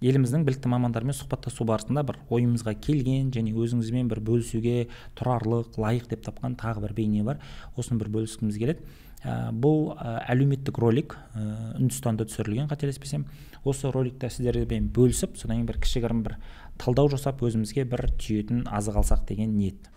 еліміздің білікті мамандарымен сұхбаттасу барысында бір ойымызға келген және өзіңізбен бір бөлісуге тұрарлық, лайық деп тапқан тағы бір бейне бар. Осыны бір бөліскіміз келеді. Бұл әлеуметтік ролик Үндістанда түсірілген, қателеспесем. Осы роликті сіздермен бөлісіп, содан кейін бір кішігірім бір талдау жасап, өзімізге бір түйетін азық алсақ деген ниет.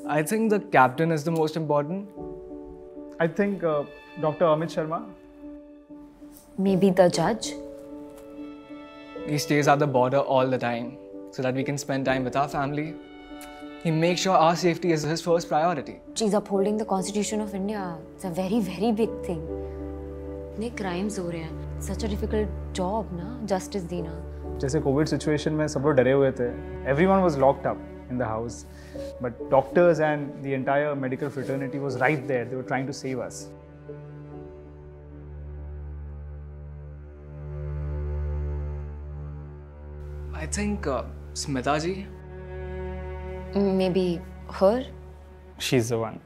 I think the captain is the most important. I think Dr. Amit Sharma. Maybe the judge. He stays at the border all the time so that we can spend time with our family. He makes sure our safety is his first priority. She's upholding the Constitution of India. It's a very, very big thing. इतने crimes हो रहे हैं. Such a difficult job, ना? Justice देना. जैसे Covid situation में सब लोग डरे हुए थे. Everyone was locked up in the house. But doctors and the entire medical fraternity was right there. They were trying to save us. I think Smita ji. Maybe her? She's the one.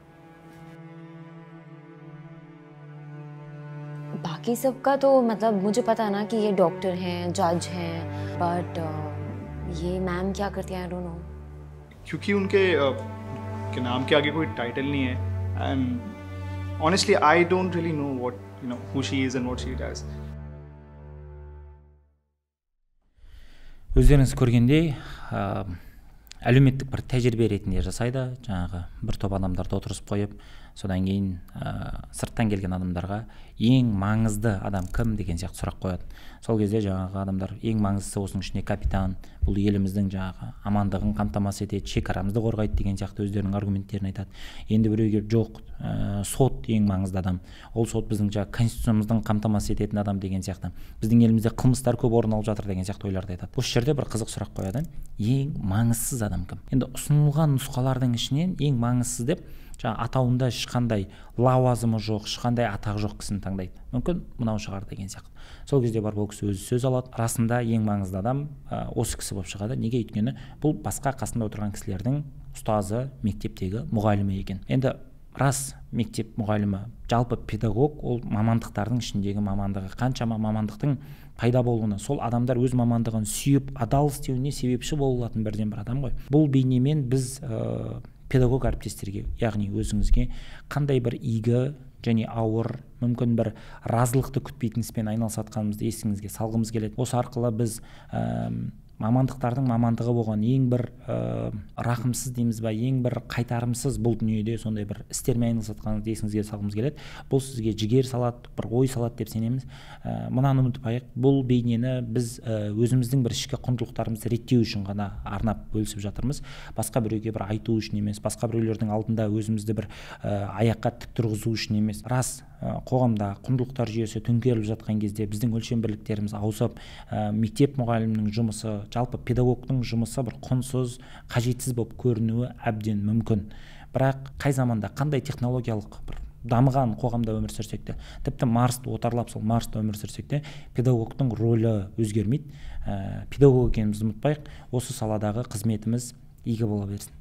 बाकी सबका तो मतलब मुझे पता ना कि ये डॉक्टर हैं, जज हैं, but ये मैम क्या करती हैं, I don't know. क्योंकि उनके के नाम के आगे कोई टाइटल नहीं है. And honestly, I don't really know what, who she is and what she does. Өздеріңіз көргендей, әлеуметтік бір тәжірибе ретінде жасайды. Жаңағы бір топ адамдарды отырысып қойып, содан кейін сырттан келген адамдарға ең маңызды адам кім деген сияқты сұрақ қояды. Сол кезде жаңағы адамдар ең маңыздысы осының ішінде капитан, бұл еліміздің жаңағы амандығын қамтамасыз етеді, шекарамызды қорғайды деген сияқты өздерінің аргументтерін айтады. Енді біреуге жоқ, сот ең маңызды адам. Ол сот біздің жаңағы конституциямыздың қамтамасыз ететін адам деген сияқты. Біздің елімізде қылмыстар көп орын алып жатыр деген сияқты ойларды айтады. Осы жерде бір қызық сұрақ қояды. Ең маңызсыз адам кім? Енді ұсынылған нұсқалардың ішінен ең маңызсыз деп атауында ешқандай лауазымы жоқ, ешқандай атағы жоқ кісіні таңдайды. Мүмкін мынау шығар деген сияқты. Сол кезде бар бұл кісі өзі сөз алады. Расында ең маңызды адам осы кісі болып шығады. Неге? Өйткені бұл басқа қасында отырған кісілердің ұстазы, мектептегі мұғалімі екен. Енді рас мектеп мұғалімі, жалпы педагог, ол мамандықтардың ішіндегі мамандығы. Қаншама мамандықтың пайда болуына, сол адамдар өз мамандығын сүйіп, адал істеуіне себепші болатын бірден бір адам ғой. Бұл бейнемен біз педагог әріптестерге, яғни өзіңізге қандай бір игі және ауыр, мүмкін бір разылықты күтпейтін іспен айналысатқанымызды есіңізге салғымыз келеді. Осы арқылы біз мамандықтардың мамандығы болған ең бір рақымсыз дейміз ба, ең бір қайтарымсыз бұл дүниеде сондай бір істермен айналысатқаныңызды есіңізге салғымыз келеді. Бұл сізге жігер салады, бір ой салады деп сенеміз. Мынаны ұмытпайық, бұл бейнені біз өзіміздің бір ішкі құндылықтарымызды реттеу үшін ғана арнап бөлісіп жатырмыз. Басқа біреуге бір айту үшін емес, басқа біреулердің алдында өзімізді бір аяққа тік тұрғызу үшін емес. Рас, қоғамда құндылықтар жүйесі төңкеріліп жатқан кезде біздің өлшем бірліктеріміз ауысып, мектеп мұғалімінің жұмысы, жалпы педагогтың жұмысы бір құнсыз, қажетсіз болып көрінуі әбден мүмкін. Бірақ қай заманда, қандай технологиялық бір дамыған қоғамда өмір сүрсек те, тіпті Марсты отарлап сол Марста өмір сүрсек те, педагогтың рөлі өзгермейді. Педагог екенімізді ұмытпайық, осы саладағы қызметіміз игі бола берсін.